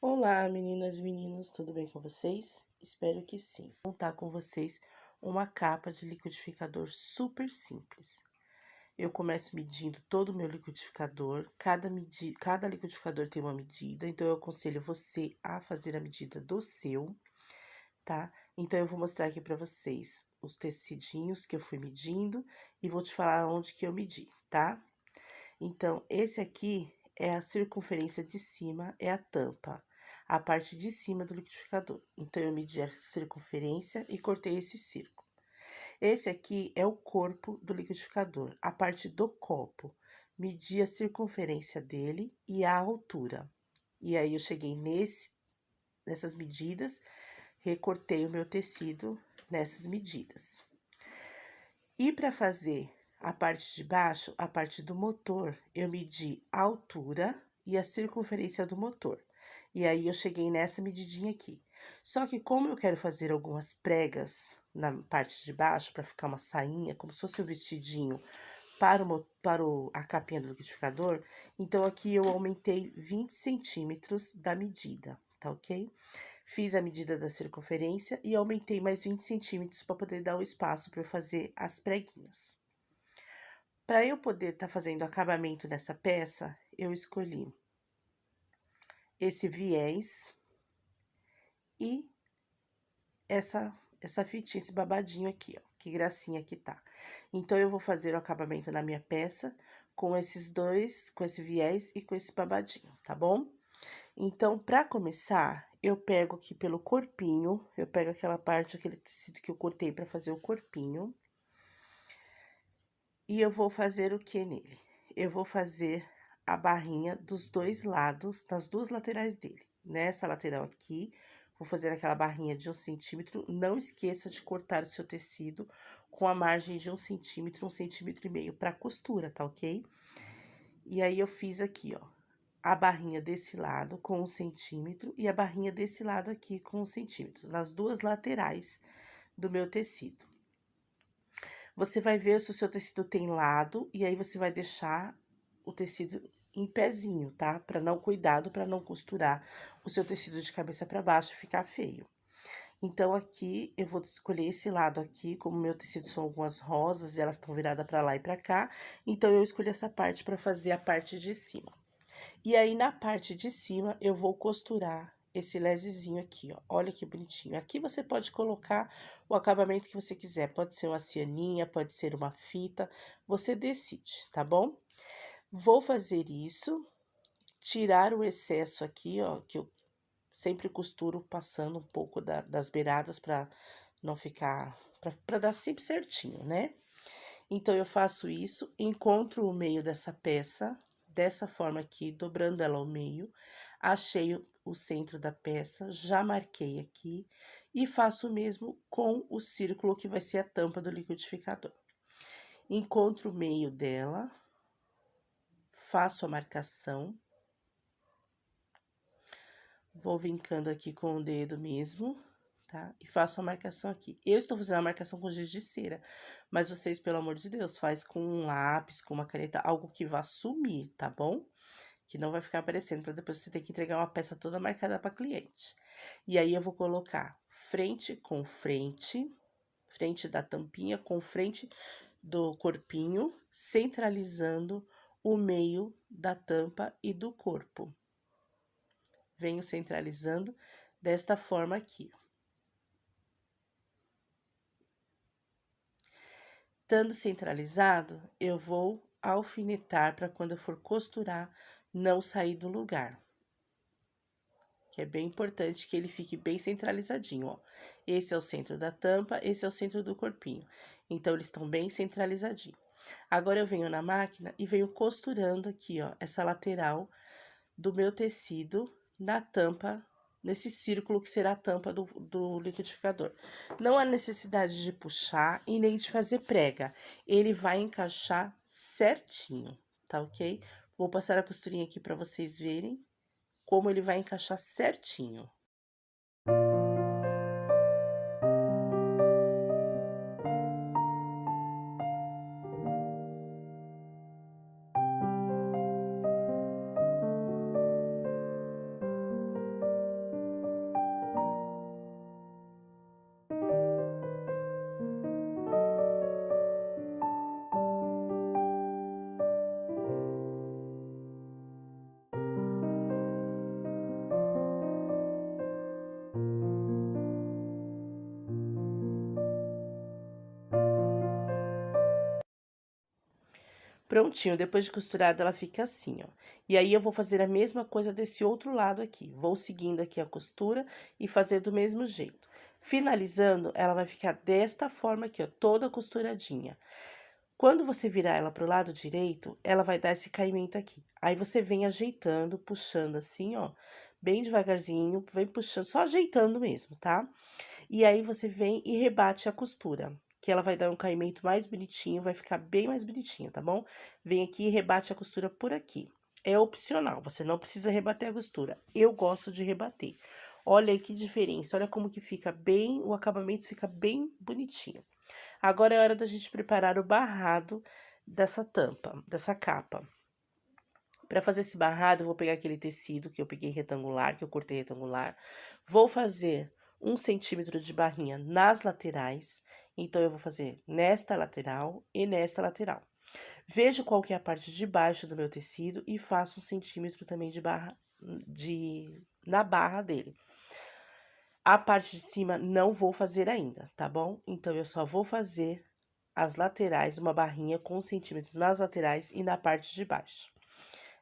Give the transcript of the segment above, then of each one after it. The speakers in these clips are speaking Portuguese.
Olá, meninas e meninos, tudo bem com vocês? Espero que sim. Vou contar com vocês uma capa de liquidificador super simples. Eu começo medindo todo o meu liquidificador, cada liquidificador tem uma medida, então eu aconselho você a fazer a medida do seu, tá? Então eu vou mostrar aqui pra vocês os tecidinhos que eu fui medindo e vou te falar onde que eu medi, tá? Então, esse aqui é a circunferência de cima, é a tampa, a parte de cima do liquidificador. Então, eu medi a circunferência e cortei esse círculo. Esse aqui é o corpo do liquidificador, a parte do copo. Medi a circunferência dele e a altura. E aí, eu cheguei nessas medidas, recortei o meu tecido nessas medidas. E para fazer a parte de baixo, a parte do motor, eu medi a altura e a circunferência do motor. E aí, eu cheguei nessa medidinha aqui. Só que como eu quero fazer algumas pregas na parte de baixo, para ficar uma sainha, como se fosse um vestidinho a capinha do liquidificador, então aqui eu aumentei 20 centímetros da medida, tá ok? Fiz a medida da circunferência e aumentei mais 20 centímetros para poder dar o espaço para eu fazer as preguinhas. Para eu poder estar fazendo acabamento nessa peça, eu escolhi esse viés e essa fitinha, esse babadinho aqui, ó, que gracinha que tá. Então, eu vou fazer o acabamento na minha peça com esses dois, com esse viés e com esse babadinho, tá bom? Então, para começar, eu pego aqui pelo corpinho, eu pego aquela parte, aquele tecido que eu cortei para fazer o corpinho. E eu vou fazer o que nele? Eu vou fazer a barrinha dos dois lados, das duas laterais dele. Nessa lateral aqui, vou fazer aquela barrinha de 1 centímetro. Não esqueça de cortar o seu tecido com a margem de 1 centímetro, 1,5 cm para costura, tá ok? E aí, eu fiz aqui, ó, a barrinha desse lado com 1 centímetro e a barrinha desse lado aqui com 1 centímetro, nas duas laterais do meu tecido. Você vai ver se o seu tecido tem lado, e aí você vai deixar o tecido em pezinho, tá? Cuidado para não costurar o seu tecido de cabeça para baixo e ficar feio. Então, aqui, eu vou escolher esse lado aqui, como meu tecido são algumas rosas e elas estão viradas para lá e para cá, então, eu escolhi essa parte para fazer a parte de cima. E aí, na parte de cima, eu vou costurar esse lesezinho aqui, ó. Olha que bonitinho. Aqui você pode colocar o acabamento que você quiser. Pode ser uma cianinha, pode ser uma fita, você decide, tá bom? Vou fazer isso, tirar o excesso aqui, ó, que eu sempre costuro passando um pouco das beiradas para não ficar, para dar sempre certinho, né? Então, eu faço isso, encontro o meio dessa peça, dessa forma aqui, dobrando ela ao meio, achei o centro da peça, já marquei aqui, e faço o mesmo com o círculo que vai ser a tampa do liquidificador. Encontro o meio dela, faço a marcação, vou vincando aqui com o dedo mesmo, tá? E faço a marcação aqui. Eu estou fazendo a marcação com giz de cera, mas vocês, pelo amor de Deus, faz com um lápis, com uma caneta, algo que vá sumir, tá bom? Que não vai ficar aparecendo, para depois você ter que entregar uma peça toda marcada para cliente. E aí, eu vou colocar frente com frente, frente da tampinha com frente do corpinho, centralizando o meio da tampa e do corpo. Venho centralizando desta forma aqui. Estando centralizado, eu vou alfinetar para quando eu for costurar, não sair do lugar. Que é bem importante que ele fique bem centralizadinho, ó. Esse é o centro da tampa, esse é o centro do corpinho. Então, eles estão bem centralizadinhos. Agora, eu venho na máquina e venho costurando aqui, ó, essa lateral do meu tecido na tampa, nesse círculo que será a tampa do liquidificador. Não há necessidade de puxar e nem de fazer prega. Ele vai encaixar certinho, tá ok? Vou passar a costurinha aqui para vocês verem como ele vai encaixar certinho. Prontinho, depois de costurada, ela fica assim, ó. E aí, eu vou fazer a mesma coisa desse outro lado aqui. Vou seguindo aqui a costura e fazer do mesmo jeito. Finalizando, ela vai ficar desta forma aqui, ó, toda costuradinha. Quando você virar ela pro lado direito, ela vai dar esse caimento aqui. Aí, você vem ajeitando, puxando assim, ó, bem devagarzinho, vem puxando, só ajeitando mesmo, tá? E aí, você vem e rebate a costura, que ela vai dar um caimento mais bonitinho, vai ficar bem mais bonitinho, tá bom? Vem aqui e rebate a costura por aqui. É opcional, você não precisa rebater a costura. Eu gosto de rebater. Olha aí que diferença, olha como que fica bem, o acabamento fica bem bonitinho. Agora é hora da gente preparar o barrado dessa tampa, dessa capa. Para fazer esse barrado, eu vou pegar aquele tecido que eu peguei retangular, que eu cortei retangular. Vou fazer 1 centímetro de barrinha nas laterais. Então, eu vou fazer nesta lateral e nesta lateral. Vejo qual que é a parte de baixo do meu tecido e faço 1 centímetro também de barra, na barra dele. A parte de cima não vou fazer ainda, tá bom? Então, eu só vou fazer as laterais, uma barrinha com 1 centímetro nas laterais e na parte de baixo.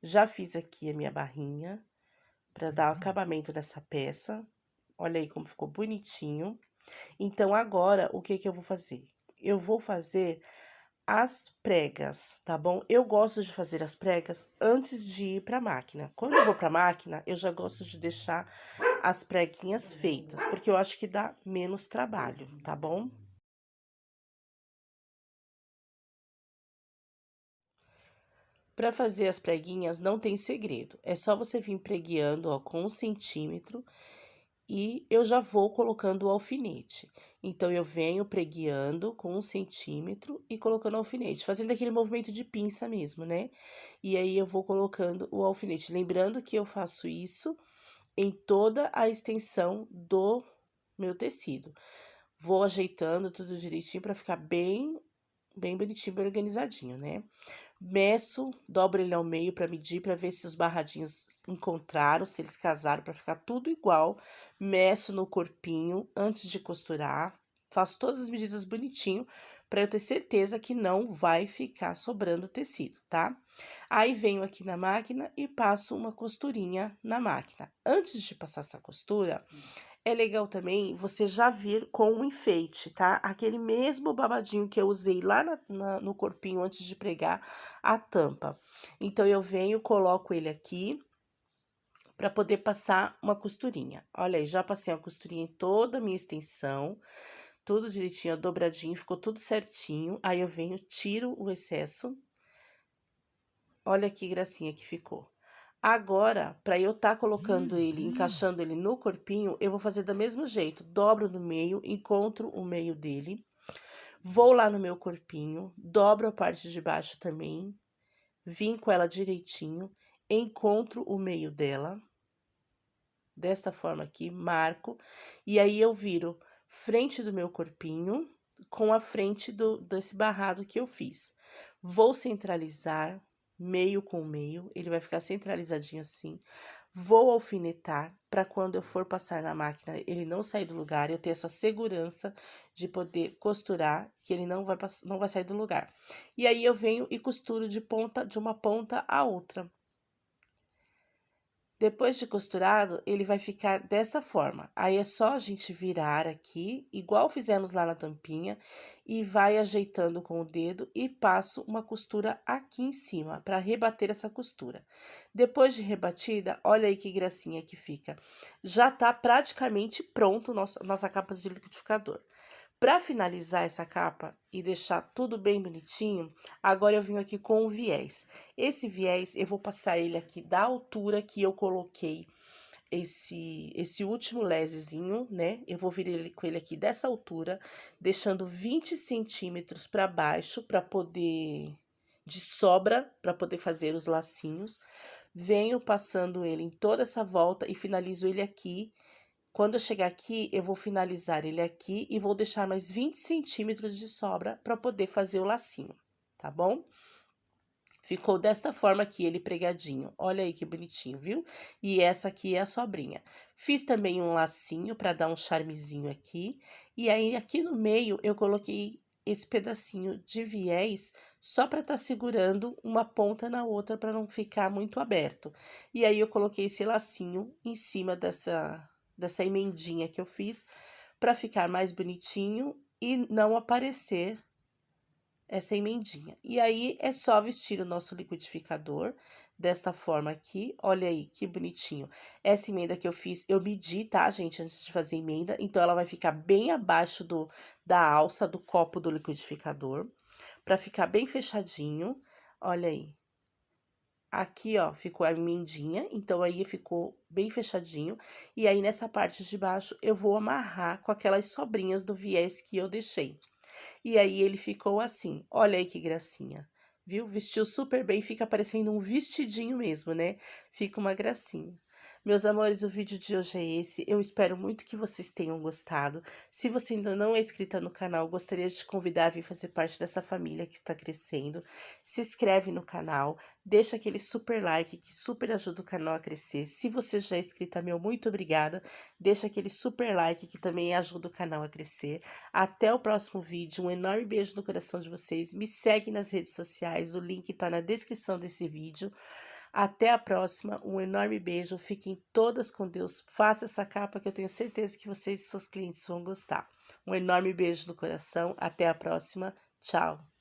Já fiz aqui a minha barrinha, para dar acabamento nessa peça. Olha aí como ficou bonitinho. Então, agora, o que que eu vou fazer? Eu vou fazer as pregas, tá bom? Eu gosto de fazer as pregas antes de ir pra máquina. Quando eu vou pra máquina, eu já gosto de deixar as preguinhas feitas, porque eu acho que dá menos trabalho, tá bom? Para fazer as preguinhas não tem segredo, é só você vir pregueando, ó, com 1 centímetro e eu já vou colocando o alfinete. Então, eu venho pregueando com 1 centímetro e colocando o alfinete, fazendo aquele movimento de pinça mesmo, né? E aí, eu vou colocando o alfinete. Lembrando que eu faço isso em toda a extensão do meu tecido. Vou ajeitando tudo direitinho para ficar bem bonitinho, bem organizadinho, né? Meço, dobro ele ao meio para medir, para ver se os barradinhos encontraram, se eles casaram, para ficar tudo igual. Meço no corpinho antes de costurar. Faço todas as medidas bonitinho, para eu ter certeza que não vai ficar sobrando tecido, tá? Aí, venho aqui na máquina e passo uma costurinha na máquina. Antes de passar essa costura, é legal também você já vir com um enfeite, tá? Aquele mesmo babadinho que eu usei lá no corpinho antes de pregar a tampa. Então, eu venho, coloco ele aqui para poder passar uma costurinha. Olha aí, já passei uma costurinha em toda a minha extensão, tudo direitinho, dobradinho, ficou tudo certinho. Aí, eu venho, tiro o excesso. Olha que gracinha que ficou. Agora, para eu estar colocando ele, encaixando ele no corpinho, eu vou fazer do mesmo jeito. Dobro no meio, encontro o meio dele. Vou lá no meu corpinho, dobro a parte de baixo também. Vinco ela direitinho, encontro o meio dela. Dessa forma aqui, marco. E aí, eu viro frente do meu corpinho com a frente desse barrado que eu fiz. Vou centralizar meio com meio, ele vai ficar centralizadinho assim. Vou alfinetar para quando eu for passar na máquina, ele não sair do lugar, eu ter essa segurança de poder costurar, que ele não vai sair do lugar. E aí, eu venho e costuro de uma ponta a outra. Depois de costurado, ele vai ficar dessa forma. Aí, é só a gente virar aqui, igual fizemos lá na tampinha, e vai ajeitando com o dedo e passo uma costura aqui em cima, para rebater essa costura. Depois de rebatida, olha aí que gracinha que fica. Já tá praticamente pronto nossa capa de liquidificador. Para finalizar essa capa e deixar tudo bem bonitinho, agora eu venho aqui com o viés. Esse viés, eu vou passar ele aqui da altura que eu coloquei esse último lesezinho, né? Eu vou vir ele com ele aqui dessa altura, deixando 20 centímetros para baixo, para poder, de sobra, para poder fazer os lacinhos. Venho passando ele em toda essa volta e finalizo ele aqui. Quando eu chegar aqui, eu vou finalizar ele aqui e vou deixar mais 20 centímetros de sobra para poder fazer o lacinho, tá bom? Ficou desta forma aqui, ele pregadinho. Olha aí que bonitinho, viu? E essa aqui é a sobrinha. Fiz também um lacinho para dar um charmezinho aqui. E aí, aqui no meio, eu coloquei esse pedacinho de viés só para estar segurando uma ponta na outra para não ficar muito aberto. E aí eu coloquei esse lacinho em cima dessa emendinha que eu fiz para ficar mais bonitinho e não aparecer essa emendinha. E aí é só vestir o nosso liquidificador desta forma aqui. Olha aí que bonitinho. Essa emenda que eu fiz, eu medi, tá, gente, antes de fazer a emenda. Então ela vai ficar bem abaixo da alça do copo do liquidificador, para ficar bem fechadinho. Olha aí. Aqui, ó, ficou a emendinha, então aí ficou bem fechadinho. E aí nessa parte de baixo eu vou amarrar com aquelas sobrinhas do viés que eu deixei. E aí ele ficou assim, olha aí que gracinha, viu? Vestiu super bem, fica parecendo um vestidinho mesmo, né? Fica uma gracinha. Meus amores, o vídeo de hoje é esse. Eu espero muito que vocês tenham gostado. Se você ainda não é inscrita no canal, gostaria de te convidar a vir fazer parte dessa família que está crescendo. Se inscreve no canal, deixa aquele super like que super ajuda o canal a crescer. Se você já é inscrita, meu muito obrigada. Deixa aquele super like que também ajuda o canal a crescer. Até o próximo vídeo, um enorme beijo no coração de vocês, me segue nas redes sociais, o link tá na descrição desse vídeo. Até a próxima, um enorme beijo, fiquem todas com Deus, faça essa capa que eu tenho certeza que vocês e seus clientes vão gostar. Um enorme beijo no coração, até a próxima, tchau!